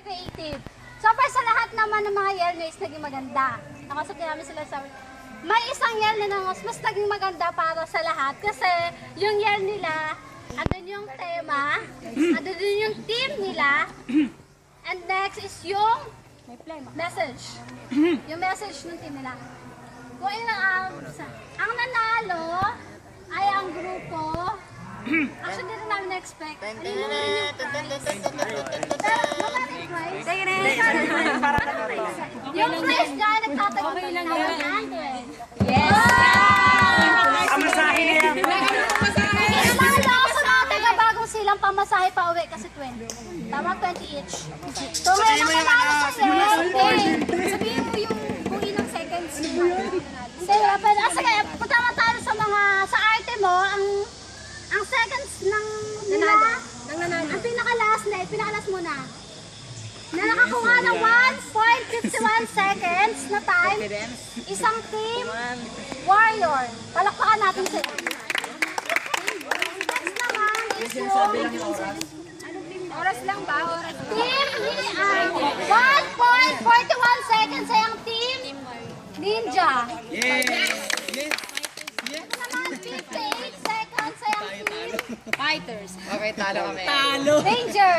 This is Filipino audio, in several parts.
creative. So, para sa lahat naman ng mga yelmates, naging maganda. Nakasap namin sila sa... May isang yel na mas naging maganda para sa lahat kasi yung yel nila, andun yung tema, andun yung team nila, and next is yung message. Yung message ng team nila. Kung ang nanalo ay ang grupo. Actually, hindi namin na-expect. Ano yung prize? Yung prize niya ay nagtatagpay ng 100. Yes! Amasahe na yan. Kinalala ko sa mga taga-bagong silang pamasahe pa uwi kasi 20. Tama, 20 each. So, ngayon ang nanalo sa sabihin mo yung buwi ng seconds mo. Sige, punta naman tayo sa mga, sa arte mo, ang seconds ng nila, ang pinaka-last muna, na nakakuha ng 1.51 seconds na time, isang team warrior. Palakpakan natin sila. Next naman is yung oras lang ba? Team 1.41 seconds ay ang team Ninja. Ito naman 58 seconds ay ang team Fighters. Okay, talo kami. Danger.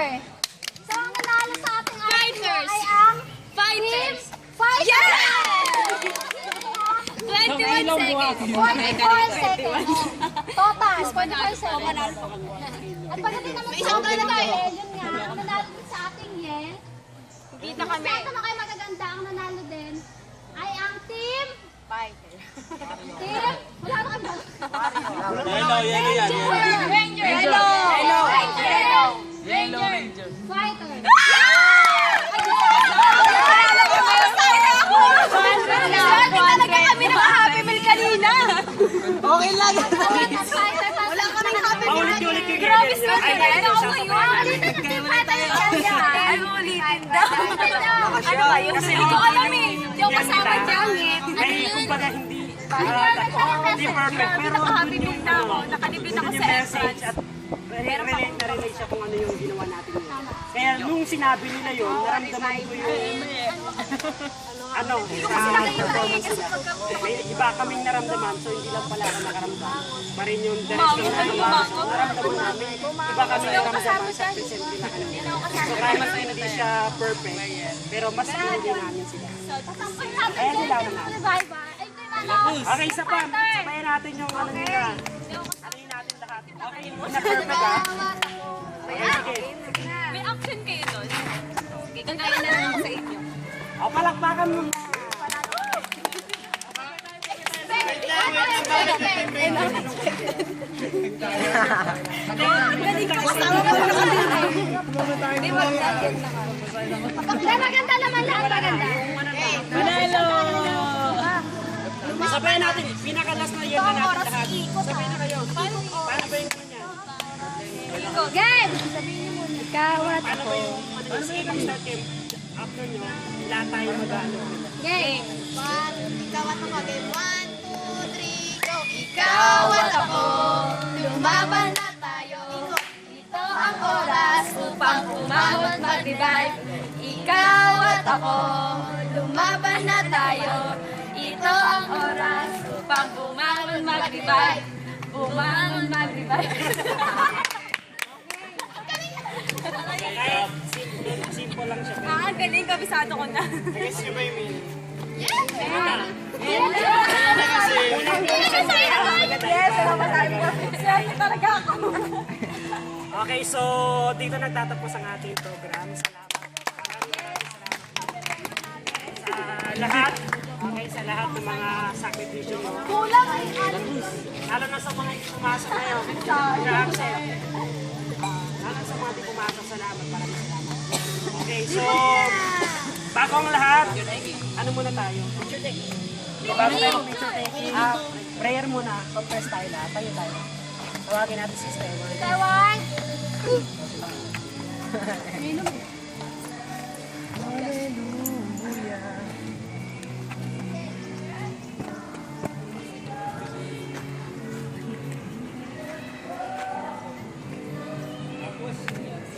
So ang nanalo sa ating Fighters. ay ang Fighters. Team Fighters. 21 seconds. 44 seconds. Total, 44 seconds. At pagdating naman sa ating yel, yun nga, ang nanalo din sa ating yel, Kita kami. lahat naman kayo magaganda, ang nanalo din ay ang team Fighter. Team, wala na kayo. Ranger. Hello. Ranger. Fighter. Talaga kami naka-happy meal kanina. Okay lang. Wala kaming happy Paulit-ulit yung Grabe ganyan. sir, talaga ako ngayon. Ulitin na team fighter yan. Ano ulitin daw? Ano ba yun? Hindi ko alam eh. Hindi ako kasama dyan eh. May kumbaga hindi perfect. Pero Naka-happy meal na ako. Nakalipit ako yung sa message at relate na relate siya kung ano yung ginawa natin yun. Kaya nung sinabi nila yun, naramdaman ko yung performance nila. May iba kaming naramdaman, so hindi lang pala ako nakaramdam. Pa rin yung direction na naramdaman namin. Iba kami naramdaman sa presently na kami. So kahit hindi siya perfect, pero mas pinili namin sila. Kaya nila naman. Okay, isa pa. Sabayan natin yung ano nila. Alayin natin lahat. Okay, na perfect ha. Okay, sige. May action kayo doon. Okay, kagaya na lang sa inyo. O, palakpakan mo. Maganda naman lahat, maganda. Manalo! Sabayan natin. Pinakalas na yun na natin lahat. Sabayan na kayo. Paano ba yung kanya? Game! Ikaw at Paano ba yung sige mag-start game? After nyo, lahat tayo mag-ano. game. Ikaw at ako. Game 1, 2, 3, go. Ikaw at ako. Lumaban na tayo. Ito ang oras upang umabot mag-revive. Ikaw at ako. Lumaban na tayo. Ito ang oras upang bumangon mag-revive. Bumangon mag-revive. Kahit simple lang siya. Ang galing, kabisado ko na. Guess nyo ba yung meaning? Yes, salamat tayo. Swerte talaga ako. Okay, so dito nagtatapos ang ating program. Salamat. Sa lahat, okay, sa lahat ng mga sakripisyo mo. Kulang ay Lalo na sa mga hindi pumasok ngayon. Nag-accept. Lalo sa mga hindi pumasok, salamat. Maraming salamat. Okay, so bago ang lahat, ano muna tayo? Bago tayo picture taking, prayer muna. Confess tayo lahat. Tayo. Tawagin natin si Stewan. Taiwan.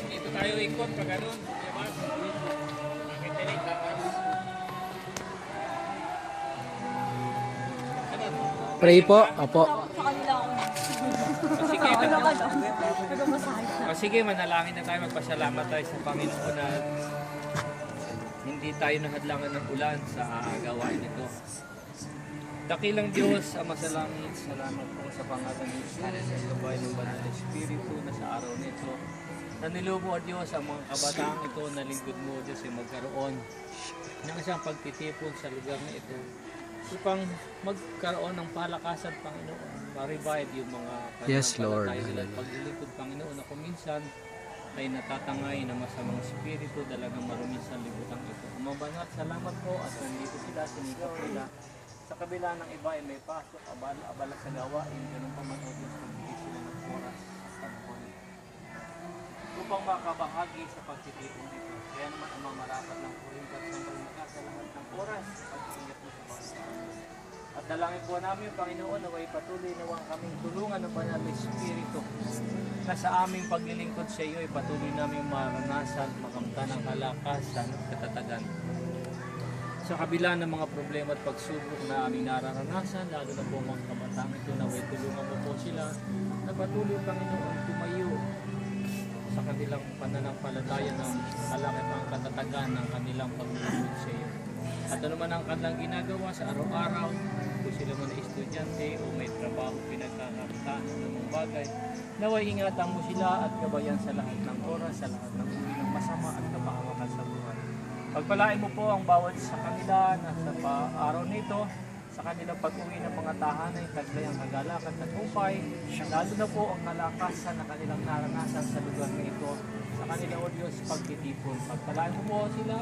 Dito tayo ikot pag ganun. Diba? Pray po. Opo. O sige, manalangin na tayo, magpasalamat tayo sa Panginoon na hindi tayo nahadlangan ng ulan sa gawain ito. Dakilang Diyos, Ama sa langit, salamat po sa pangalan ni Jesus, sa gabay ng Banal na Espiritu na sa araw nito. Nanilubo, O Diyos, ang mga kabataang ito na lingkod mo, O Diyos, ay magkaroon ng isang pagtitipon sa lugar na ito upang magkaroon ng palakasan, Panginoon, ma-revive yung mga Yes, Lord. nila at paglilingkod, Panginoon, na kung minsan ay natatangay na masamang spirito dalagang maruminsan libutang ito. Mabanat, salamat po at nandito sila, sinikap nila. Sa kabila ng iba ay may pasok, abala sa gawain, ganun pa man, O Diyos, magbigay sila ng oras at pagpunan upang makabahagi sa pagtitipon dito. Kaya naman ang marapat ng puringkat ng pagmaka sa lahat ng oras sa pag-iingat mo sa bawat tao. At dalangin po namin, Panginoon, na may patuloy nawang kaming tulungan ng Banal na Espiritu na sa aming paglilingkod sa iyo ay patuloy namin maranasan, makamta ng kalakasan at katatagan. Sa kabila ng mga problema at pagsubok na aming nararanasan, lalo na po mga kabataan ito, na may tulungan mo po sila na patuloy, Panginoon, tumayo sa kanilang pananampalataya ng kalakip ang katatagan ng kanilang paglilingkod sa iyo. At ano man ang kanilang ginagawa sa araw-araw, kung sila man ay estudyante o may trabaho pinagkakakitaan ng mga bagay, naway ingatan mo sila at gabayan sa lahat ng oras, sa lahat ng uri ng masama at kapahamakan sa buhay. Pagpalain mo po ang bawat sa kanila na sa araw nito, sa kanilang pag-uwi ng mga tahanay, taglay ang kagalakan at tagumpay, lalo na po ang kalakasan na kanilang naranasan sa lugar na ito, sa kanila, O Diyos, pagtitipon. Pagpalain mo po sila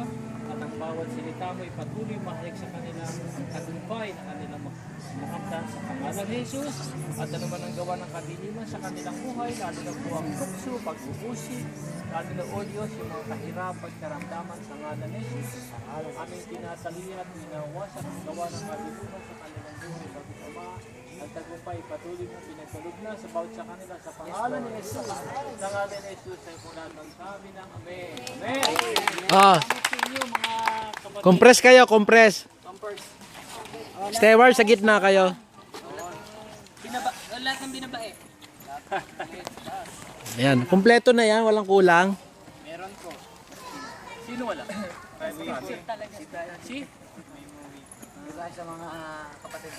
at ang bawat silita mo ipatuloy mahalik sa kanila ang tagumpay na kanilang makamtan sa pangalan ni Jesus, at ano man ang gawa ng kadiliman sa kanilang buhay, lalo na po ang tukso, pag-ubusi, lalo na, O Diyos, yung mga kahirapan, karamdaman sa ngalan ni Jesus. Ang aming tinatalian at minawasan ang gawa ng kadiliman sa kanilang buhay, bagong Ama, ang tagumpay patuloy mo pinagkalog na sa bawat sa kanila sa pangalan ni Jesus. Sa ngalan ni Jesus ay po lahat ng sabi ng Amen. Amen. Ah, Sa inyo, mga kapatid. compress kayo, compress. Compers. Steward, sa gitna kayo. Lahat ng binabae. Ayan, kumpleto na yan, walang kulang. Meron po. Sino wala? Si? Sa mga kapatid.